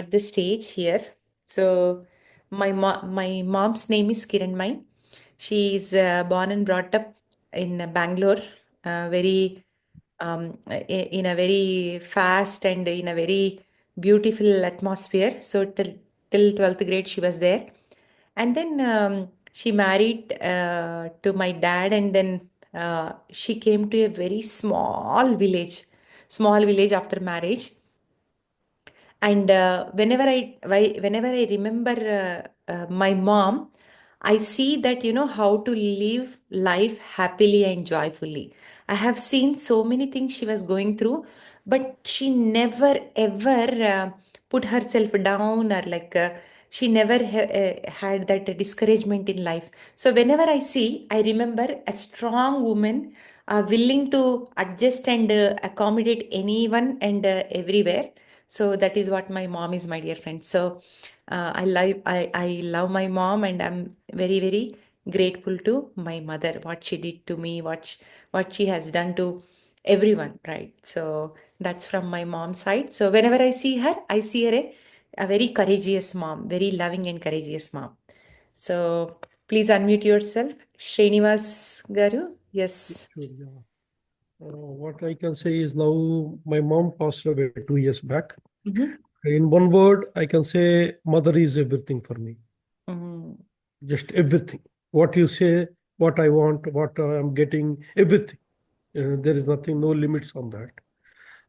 the stage here. So my mom's name is Kiranmai. She is born and brought up in Bangalore, very in a very fast and in a very beautiful atmosphere. So till 12th grade she was there, and then she married to my dad, and then she came to a very small village after marriage. And whenever I remember my mom, I see that how to live life happily and joyfully. I have seen so many things she was going through, but she never ever put herself down, or like she never had that discouragement in life. So whenever I see, I remember a strong woman, willing to adjust and accommodate anyone and everywhere. So that is what my mom is, my dear friend. So I love my mom, and I'm very, very grateful to my mother, what she did to me, what she has done to everyone, right? So that's from my mom's side. So whenever I see her, I see her a very courageous mom, very loving and courageous mom. So please unmute yourself. Srinivas Garu. Yes. Sure, yeah. What I can say is now my mom passed away 2 years back. Mm-hmm. In one word, I can say mother is everything for me. Mm-hmm. Just everything. What you say, what I want, what I'm getting, everything. There is nothing, no limits on that.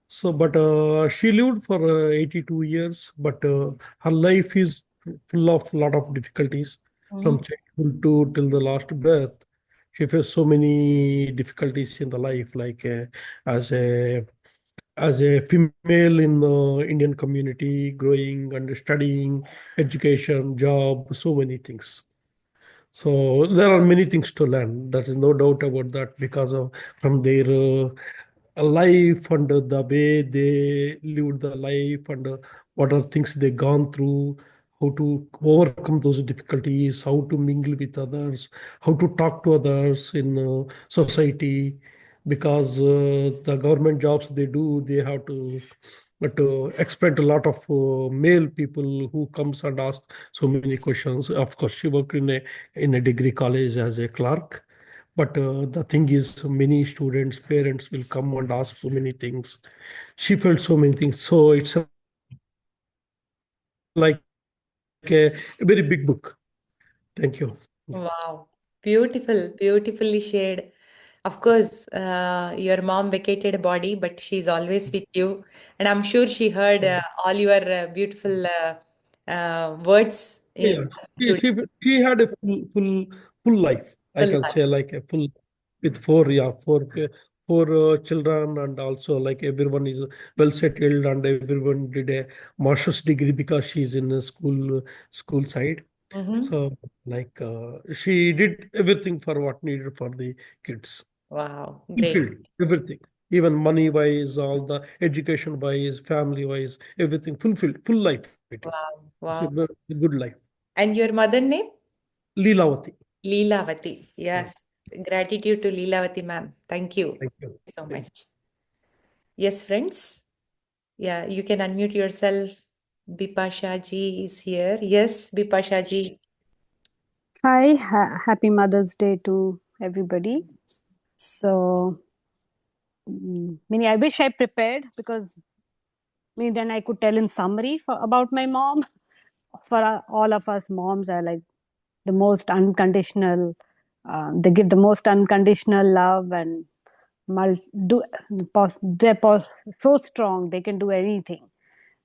So, but she lived for 82 years, but her life is full of lot of difficulties Mm-hmm. from childhood to till the last breath. She faced so many difficulties in the life, like as a as a female in the Indian community, growing and studying, education, job, so many things. So there are many things to learn. There is no doubt about that because of from their life and the way they lived the life and what are things they gone through, how to overcome those difficulties, how to mingle with others, how to talk to others in society. Because the government jobs they do, they have to but expect a lot of male people who comes and ask so many questions. Of course, she worked in a degree college as a clerk, but the thing is, many students, parents will come and ask so many things. She felt so many things. So it's like a very big book. Thank you. Wow, beautiful, beautifully shared. Of course, your mom vacated a body, but she's always with you. And I'm sure she heard all your beautiful words Yeah, today. she had a full life. I Full can life. say like a full with four children, and also like everyone is well settled and everyone did a master's degree because she's in a school side. Mm-hmm. So like she did everything for what needed for the kids. Wow, great. Fulfilled everything, even money wise, all the education wise, family wise, everything fulfilled, full life it is. Wow, It's wow. a good life. And your mother name? Leelavati. Leelavati. Yeah. Yes. Gratitude to Leelavati, ma'am. Thank you Thank you. so Thank much. Yes, friends. Yeah, you can unmute yourself. Bipasha ji is here. Yes, Bipasha ji. Hi, happy Mother's Day to everybody. So, meaning I wish I prepared because then I could tell in summary about my mom. For all of us, moms are like the most unconditional. They give the most unconditional love and do. They're so strong. They can do anything.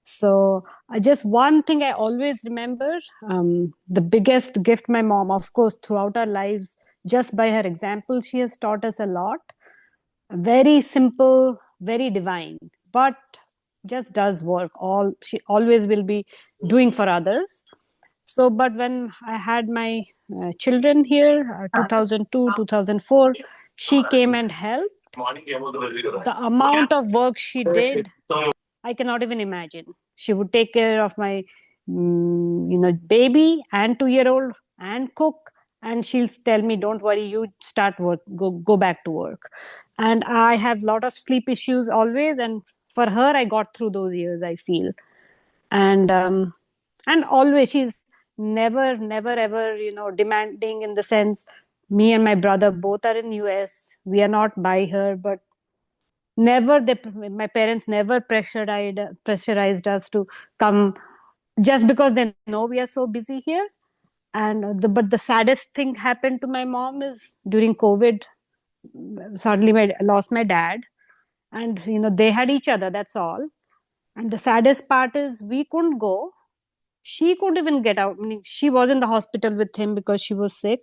So, just one thing I always remember, the biggest gift my mom, of course, throughout our lives, just by her example, she has taught us a lot. Very simple, very divine, but just does work. All she always will be doing for others. So, but when I had my children here, 2002, 2004, she came and helped. The amount of work she did, I cannot even imagine. She would take care of my, baby and 2 year old and cook. And she'll tell me, "Don't worry, you start work, go back to work." And I have a lot of sleep issues always, and for her, I got through those years. I feel And always she's never ever, demanding, in the sense, me and my brother both are in US. We are not by her, but never my parents never pressurized us to come, just because they know we are so busy here. And but the saddest thing happened to my mom is during COVID. Suddenly I lost my dad, and they had each other, that's all. And the saddest part is we couldn't go. She couldn't even get out. I mean, she was in the hospital with him because she was sick,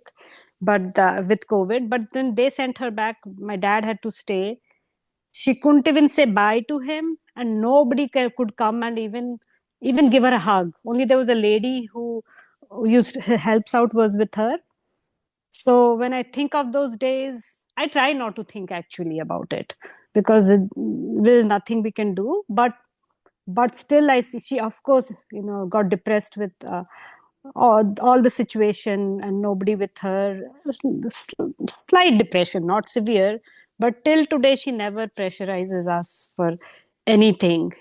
but with COVID. But then they sent her back. My dad had to stay. She couldn't even say bye to him, and nobody could come and even give her a hug. Only there was a lady who used helps out, was with her. So when I think of those days, I try not to think actually about it, because there's nothing we can do. But still, I see she, of course, got depressed with all the situation, and nobody with her. Slight depression, not severe, but till today she never pressurizes us for anything.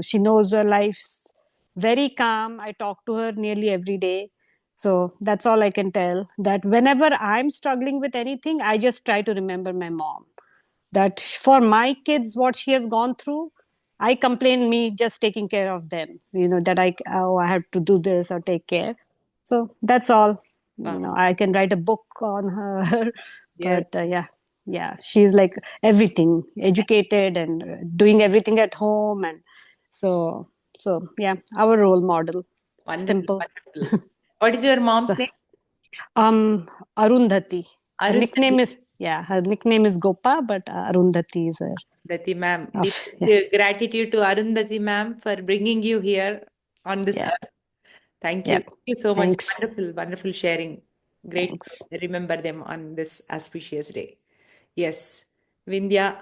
She knows her life's very calm. I talk to her nearly every day. So that's all I can tell, that whenever I'm struggling with anything, I just try to remember my mom, that for my kids, what she has gone through, I complain me just taking care of them, that I have to do this or take care. So that's all. Wow. I can write a book on her. Yes. But yeah, she's like everything, educated and doing everything at home. And so yeah, our role model. Wonderful. Simple. Wonderful. What is your mom's So, name? Arundhati. Her Arundhati. nickname is, yeah, her nickname is Gopa, but Arundhati is her. Dati ma'am. Yeah, Deepest gratitude to Arundhati ma'am for bringing you here on this yeah, earth. Thank you. yeah. Thank you so much. Thanks. Wonderful, wonderful sharing. Great Thanks. to remember them on this auspicious day. Yes. Vindhya.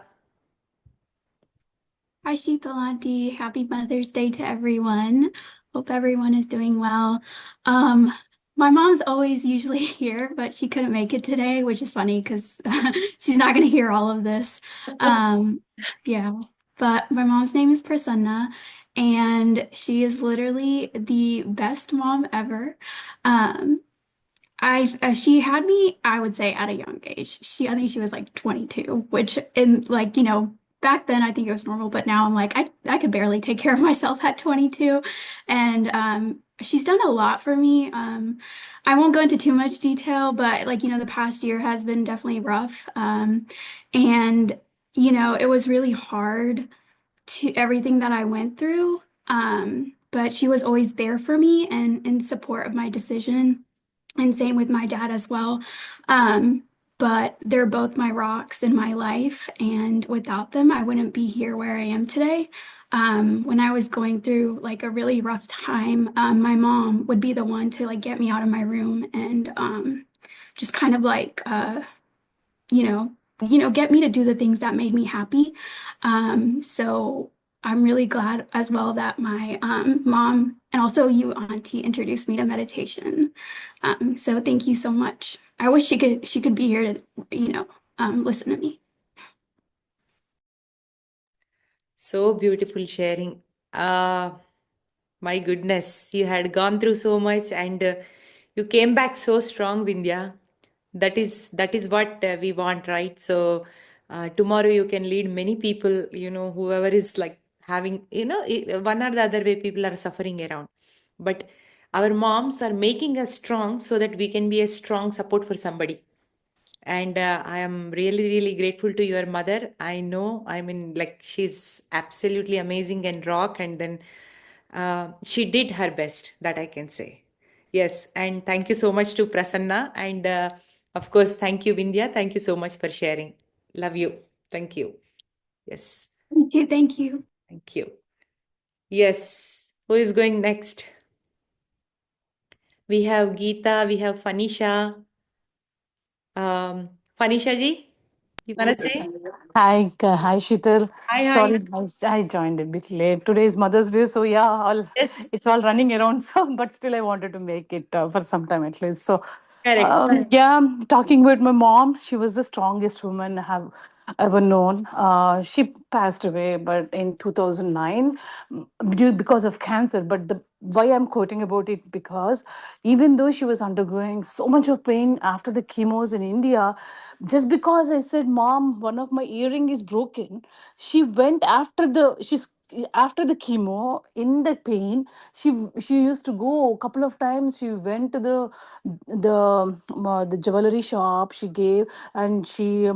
Hi, Sheetal Auntie. Happy Mother's Day to everyone. Hope everyone is doing well. Um, my mom's always usually here, but she couldn't make it today, which is funny because she's not going to hear all of this. Um, yeah, but my mom's name is Prasanna, and she is literally the best mom ever. Um, she had me, I would say, at a young age. I think she was like 22, which in like, back then I think it was normal, but now I'm like, I could barely take care of myself at 22. And she's done a lot for me. I won't go into too much detail, but like, the past year has been definitely rough. And it was really hard to everything that I went through. But she was always there for me and in support of my decision, and same with my dad as well. Um, but they're both my rocks in my life, and without them, I wouldn't be here where I am today. When I was going through like a really rough time, my mom would be the one to like get me out of my room and just kind of like you know, get me to do the things that made me happy. So I'm really glad as well that my mom and also you, Auntie, introduced me to meditation. So thank you so much. I wish she could be here to, listen to me. So beautiful sharing. Uh, my goodness, you had gone through so much and you came back so strong, Vindhya. That is what we want, right? So tomorrow you can lead many people, whoever is like having, one or the other way people are suffering around. But our moms are making us strong so that we can be a strong support for somebody. And I am really, really grateful to your mother. I know, I mean, like, she's absolutely amazing and rock. And then she did her best, that I can say. Yes. And thank you so much to Prasanna. And of course, thank you, Vindhya. Thank you so much for sharing. Love you. Thank you. Yes. Thank you. Thank you. Thank you. Yes. Who is going next? We have Geeta, we have Fanisha. Fanisha ji, you want to say? Hi, Shital. Hi, hi. Sorry, I joined a bit late. Today is Mother's Day, so yeah, Yes, it's all running around. So, but still, I wanted to make it for some time at least. So, correct. yeah, talking with my mom, she was the strongest woman I have ever known. She passed away, but in 2009, because of cancer. But the why I'm quoting about it, because even though she was undergoing so much of pain after the chemos in India, just because I said, "Mom, one of my earring is broken," she went after the chemo in the pain. She used to go a couple of times. She went to the jewelry shop. She gave, and she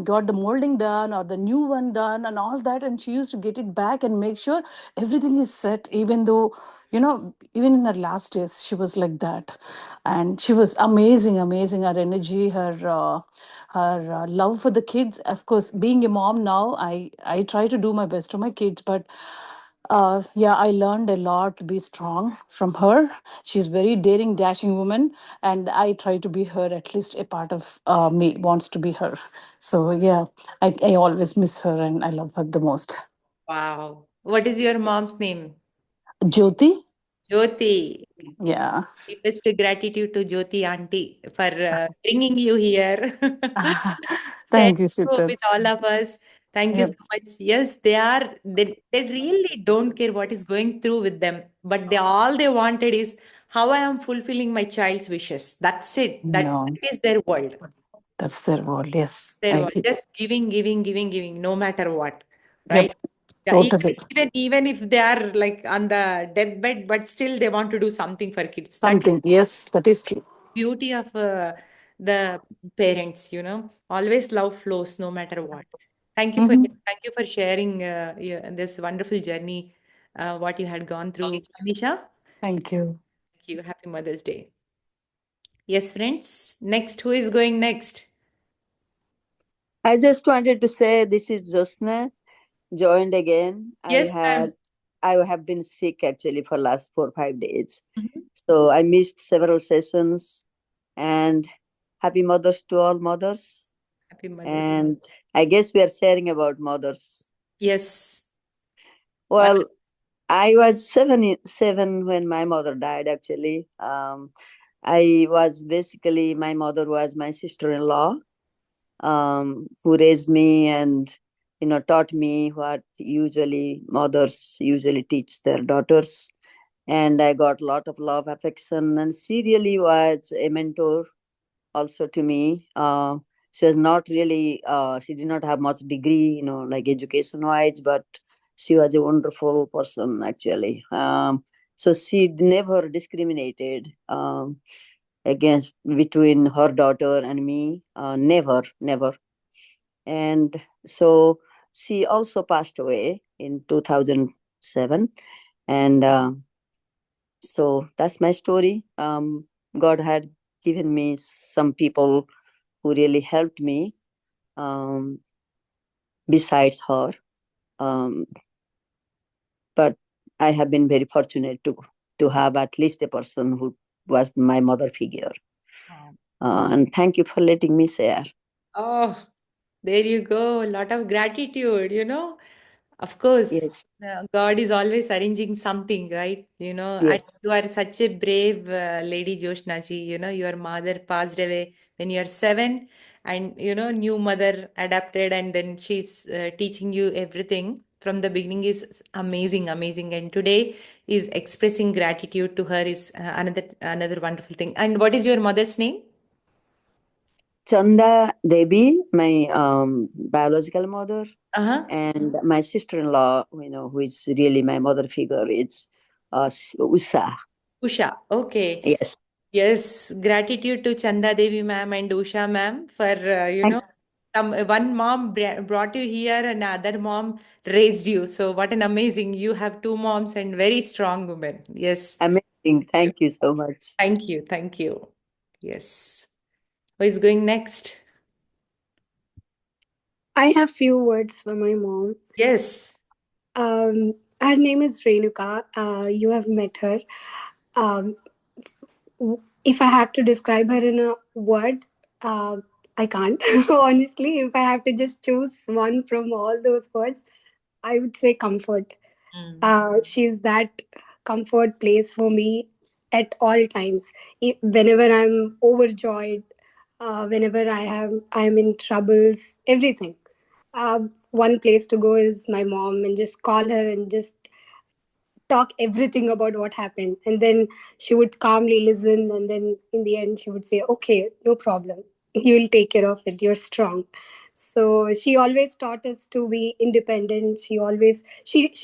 got the molding done or the new one done and all that, and she used to get it back and make sure everything is set, even though, even in her last days she was like that. And she was amazing, her energy, her love for the kids. Of course, being a mom now, I try to do my best to my kids, but yeah, I learned a lot to be strong from her. She's very daring, dashing woman, and I try to be her. At least a part of me wants to be her. So yeah, I always miss her, and I love her the most. Wow. What is your mom's name? Jyoti. Jyoti. Yeah. Deepest gratitude to Jyoti auntie for bringing you here. Share Thank you, with Sheetal. all of us. Thank you so Yep. much. Yes, they really don't care what is going through with them, but all they wanted is how I am fulfilling my child's wishes. That's it. No, That is their world. that's their word. Yes, Their I world. agree. Just giving, giving, giving, giving, no matter what. Right? Yep, Yeah, totally. even if they are like on the deathbed, but still they want to do something for kids. That is Something. Yes, that is true. beauty of the parents, always love flows no matter what. Hmm. Thank you for sharing this wonderful journey, what you had gone through, Anisha. Thank you. Thank you. Happy Mother's Day. Yes, friends. Next, who is going next? I just wanted to say this is Josna, joined again. Yes, ma'am. I have been sick actually for last 4 or 5 days. Mhm. So I missed several sessions, and happy mothers to all mothers. Happy Mother's. And I guess we are sharing about mothers. Yes. All Well, I was seven when my mother died actually. My mother was my sister-in-law, who raised me and taught me what usually mothers usually teach their daughters. And I got a lot of love, affection, and she really was a mentor also to me. She was not really she did not have much degree, like education wise, but she was a wonderful person actually. So she never discriminated against between her daughter and me, never. And so she also passed away in 2007. And so that's my story. God had given me some people who really helped me, um, besides her. Um, but I have been very fortunate to have at least a person who was my mother figure. And thank you for letting me share. Oh, there you go. A lot of gratitude. Of course, Yes, God is always arranging something, right? And yes. you are such a brave lady, Joshna ji. Your mother passed away when you are 7, and new mother adapted, and then she's teaching you everything from the beginning is amazing, amazing. And today is expressing gratitude to her is another wonderful thing. And what is your mother's name? Chanda Devi, my biological mother, Uh-huh. and my sister-in-law, who is really my mother figure, it's Usha. Usha. Okay. Yes. Yes, gratitude to Chanda Devi ma'am and Usha ma'am for Thank- one mom brought you here and other mom raised you. So what an amazing, you have two moms and very strong women. Yes. Amazing. Thank you so much. Thank you. Thank you. Yes. Who is going next? I have few words for my mom. Yes. Um, her name is Renuka. You have met her. Um, if I have to describe her in a word, I can't. Honestly, if I have to just choose one from all those words, I would say comfort. Mm. She's that comfort place for me at all times. Whenever I'm overjoyed, whenever I'm in troubles, everything. one place to go is my mom, and just call her and just talk everything about what happened. And then she would calmly listen, and then in the end she would say, okay, no problem, you will take care of it, you're strong. So she always taught us to be independent. She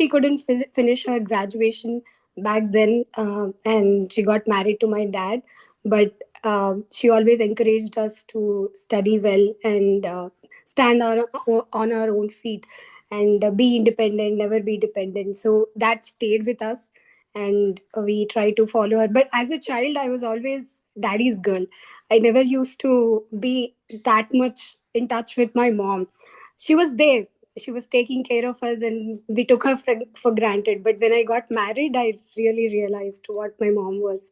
couldn't finish her graduation back then, and she got married to my dad. But she always encouraged us to study well and stand on our own feet, and be independent, never be dependent. So that stayed with us, and we try to follow her. But as a child, I was always daddy's girl. I never used to be that much in touch with my mom. She was there, she was taking care of us, and we took her for granted. But when I got married, I really realized what my mom was.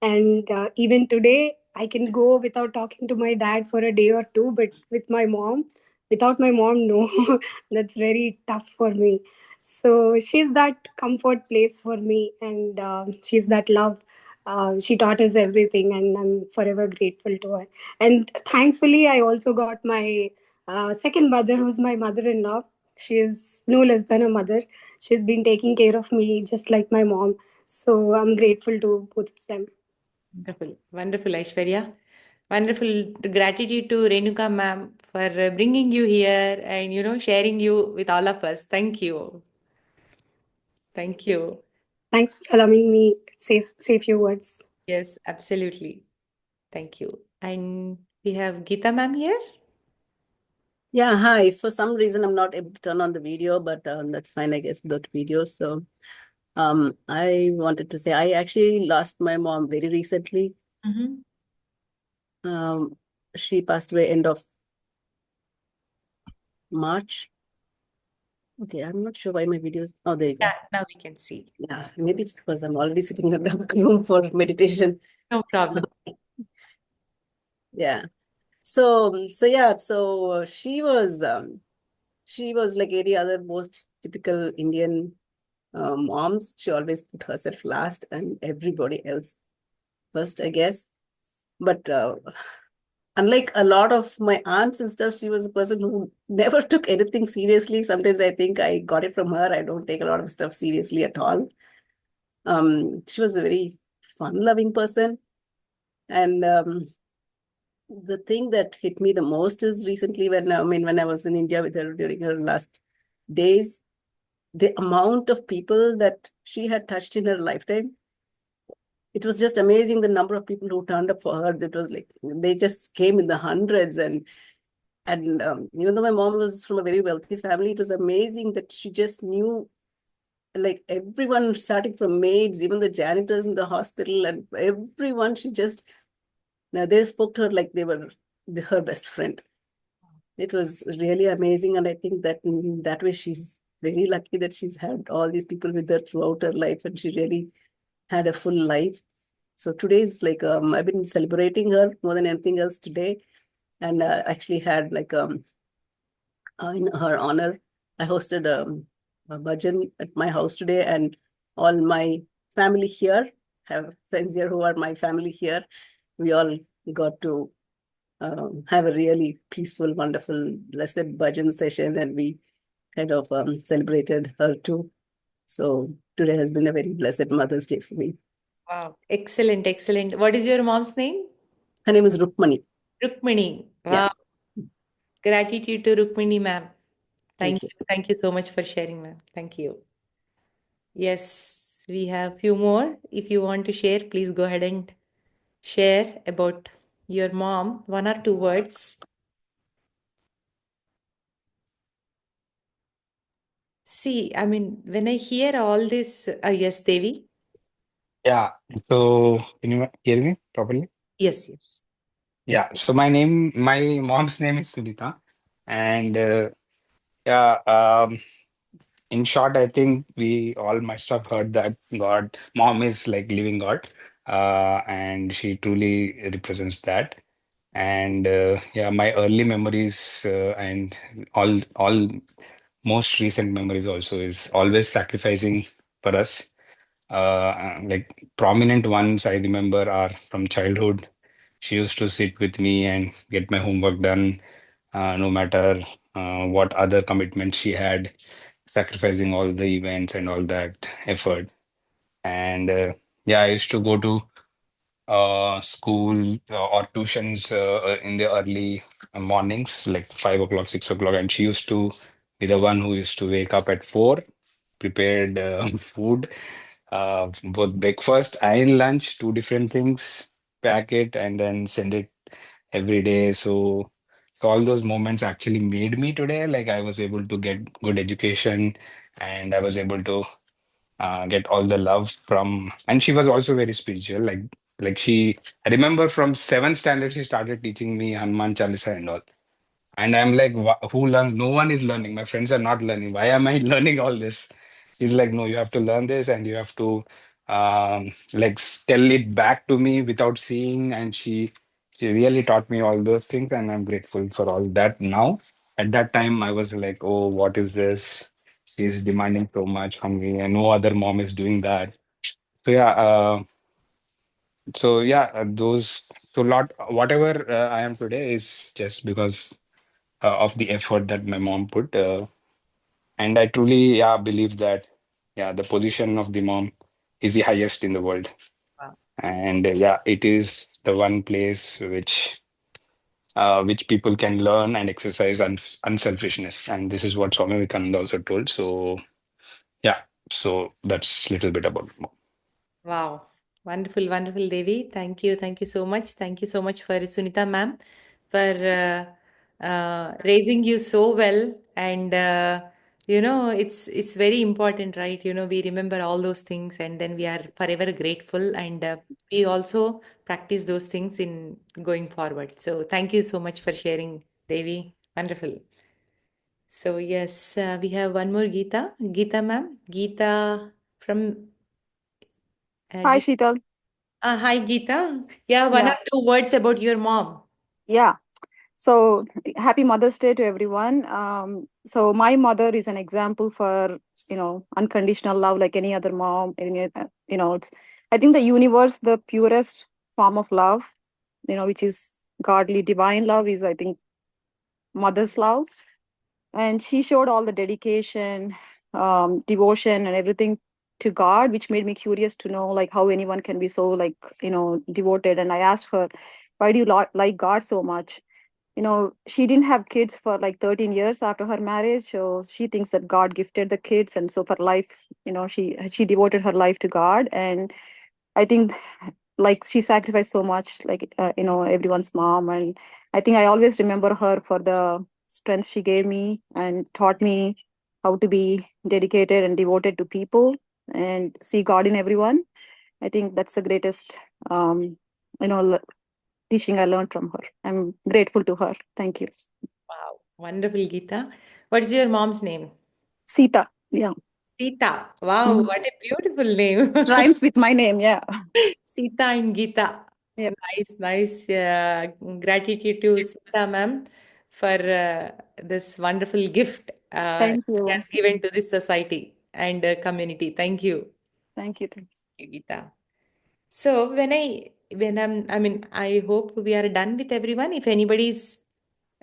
And even today, I can go without talking to my dad for a day or two, but without my mom, no. That's very tough for me. So she's that comfort place for me, and she's that love. She taught us everything, and I'm forever grateful to her. And thankfully, I also got my second mother, who's my mother-in-law. She is no less than a mother. She's been taking care of me just like my mom. So I'm grateful to both of them. Wonderful, wonderful, Aishwarya. Wonderful gratitude to Renuka ma'am for bringing you here and sharing you with all of us. Thank you. Thank you. Thanks for allowing me say few words. Yes, absolutely. Thank you. And we have Geeta ma'am here. Yeah, hi. For some reason, I'm not able to turn on the video, but that's fine, I guess, without video. So I wanted to say I actually lost my mom very recently. Mm-hmm. She passed away end of March. Okay, I'm not sure why my videos. Oh, there you go. Yeah, now we can see. Yeah, maybe it's because I'm already sitting in a dark room for meditation. No problem. So, yeah. So she was like any other most typical Indian moms. She always put herself last and everybody else first, I guess. But unlike a lot of my aunts and stuff, she was a person who never took anything seriously. Sometimes I think I got it from her. I don't take a lot of stuff seriously at all. She was a very fun-loving person. And the thing that hit me the most is recently when I was in India with her during her last days, the amount of people that she had touched in her lifetime. It was just amazing the number of people who turned up for her. That was like they just came in the hundreds, and even though my mom was from a very wealthy family, it was amazing that she just knew like everyone, starting from maids, even the janitors in the hospital, and everyone. She just now they spoke to her like they were her best friend. It was really amazing, and I think that in that way she's very lucky that she's had all these people with her throughout her life, and she really had a full life. So today is like I've been celebrating her more than anything else today, and actually had like in her honor, I hosted a bhajan at my house today, and all my family here have friends here who are my family here. We all got to have a really peaceful, wonderful, blessed bhajan session, and we kind of celebrated her too. So today has been a very blessed Mother's Day for me. Wow. Excellent, excellent. What is your mom's name? Her name is Rukmani. Rukmini. Yeah, Wow. Gratitude to Rukmini ma'am. thank you. Thank you so much for sharing, ma'am. Thank you. Yes, we have few more. If you want to share, please go ahead and share about your mom, one or two words. See, I mean, when I hear all this, yes, Devi. Yeah. So can you hear me properly? Yes, yes. Yeah. So my mom's name is Sunita, and yeah. In short, I think we all must have heard that mom is like living God, and she truly represents that. And yeah, my early memories and all most recent memories also is always sacrificing for us. Like prominent ones I remember are from childhood. She used to sit with me and get my homework done, no matter what other commitments she had, sacrificing all the events and all that effort. And yeah, I used to go to school or tuitions in the early mornings, like 5 o'clock, 6 o'clock. And she used to be the one who used to wake up at 4, prepared food, both breakfast and lunch, two different things, pack it and then send it every day. So all those moments actually made me today. Like I was able to get good education and I was able to get all the love from, and she was also very spiritual. Like she, I remember from 7th standard, she started teaching me Hanuman Chalisa and all. And I'm like, who learns? No one is learning. My friends are not learning. Why am I learning all this? She's like, no, you have to learn this and you have to tell it back to me without seeing. And she really taught me all those things, and I'm grateful for all that now. At that time, I was like, oh, what is this? She's demanding so much from me, and no other mom is doing that. So yeah, those so lot whatever I am today is just because of the effort that my mom put. And I truly, yeah, believe that, yeah, the position of the mom is the highest in the world. Wow. And yeah, it is the one place which people can learn and exercise unselfishness. And this is what Swami Vivekananda also told. So yeah, so that's a little bit about mom. Wow. Wonderful, wonderful, Devi. Thank you. Thank you so much. Thank you so much for Sunita ma'am for raising you so well. And it's very important, right? We remember all those things and then we are forever grateful. And we also practice those things in going forward. So thank you so much for sharing, Devi. Wonderful. So yes, we have one more Geeta. Geeta ma'am. Geeta from Hi, uh, Sheetal. Hi, Geeta. Yeah, one or Yeah, two words about your mom. yeah. So happy Mother's Day to everyone. So my mother is an example for, unconditional love, like any other mom. It's, I think the universe, the purest form of love, which is godly, divine love, is, I think, mother's love. And she showed all the dedication, devotion, and everything to God, which made me curious to know like how anyone can be so like devoted. And I asked her, why do you like God so much? She didn't have kids for like 13 years after her marriage, so she thinks that God gifted the kids, and so for life, she devoted her life to God. And I think like she sacrificed so much, like everyone's mom. And I think I always remember her for the strength she gave me and taught me how to be dedicated and devoted to people and see God in everyone. I think that's the greatest you know l- teaching I learned from her. I'm grateful to her. Thank you. Wow, wonderful, Geeta. What's your mom's name? Sita. Yeah. Sita. Wow, Mhm. what a beautiful name. It rhymes with my name. Yeah. Sita and Geeta. Yep. Nice, nice. Gratitude to Sita ma'am for this wonderful gift Thank she you. has given to this society and community. Thank you, Thank you. Geeta. So I hope we are done with everyone. If anybody's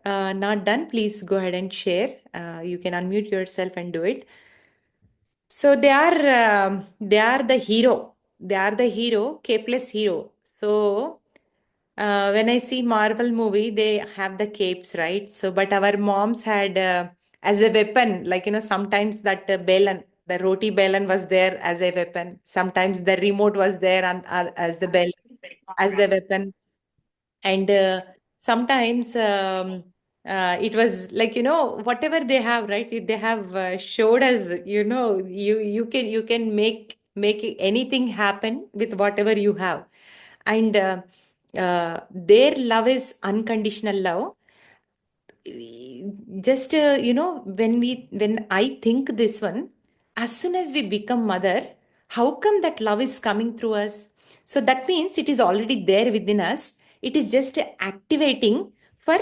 not done, please go ahead and share. You can unmute yourself and do it. So they are the hero. They are the hero, K plus hero. So when I see Marvel movie, they have the capes, right? So, but our moms had as a weapon, like sometimes that the roti belan was there as a weapon. Sometimes the remote was there and as the bell, as the weapon. And sometimes it was like whatever they have, right? They have showed us, you can make anything happen with whatever you have. And their love is unconditional love. Just when I think this one, as soon as we become mother, how come that love is coming through us? So that means it is already there within us. It is just activating for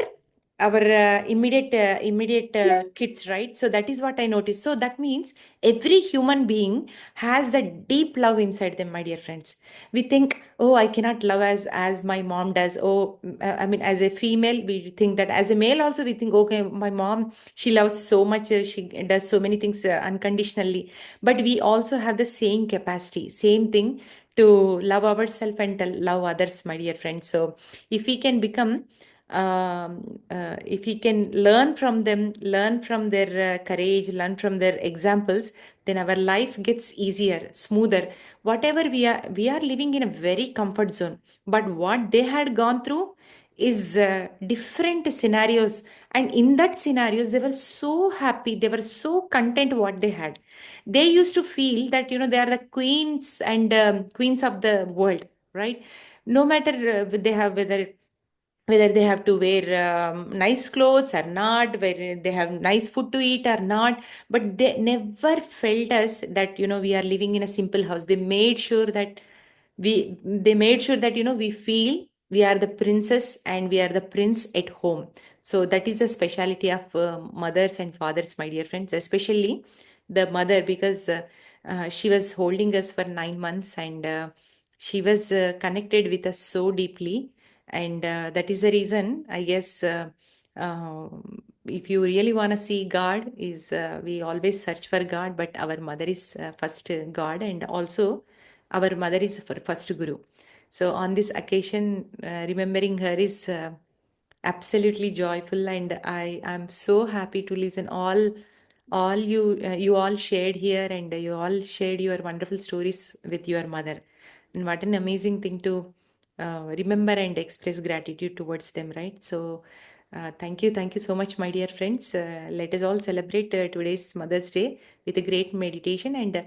our immediate kids, right? So that is what I noticed. So that means every human being has that deep love inside them, my dear friends. We think, oh, I cannot love as my mom does. Oh, I mean, as a female, we think that. As a male also, we think, okay, my mom, she loves so much, she does so many things unconditionally. But we also have the same capacity, same thing, to love ourselves and to love others, my dear friends. So if we can become, if we can learn from them, learn from their courage, learn from their examples, then our life gets easier, smoother. Whatever we are living in a very comfort zone. But what they had gone through is different scenarios, and in that scenarios they were so happy, they were so content what they had. They used to feel that they are the queens and queens of the world, right? No matter they have whether they have to wear nice clothes or not, whether they have nice food to eat or not, but they never felt us that we are living in a simple house. They made sure that we feel we are the princess and we are the prince at home. So that is the speciality of mothers and fathers, my dear friends, especially the mother, because she was holding us for 9 months, and she was connected with us so deeply. And that is the reason, I guess, uh, if you really want to see God, is we always search for God, but our mother is first God, and also our mother is for first guru. So on this occasion, remembering her is absolutely joyful, and I am so happy to listen all you all shared here, and you all shared your wonderful stories with your mother. And what an amazing thing to remember and express gratitude towards them, right? So thank you so much, my dear friends. Let us all celebrate today's Mother's Day with a great meditation, and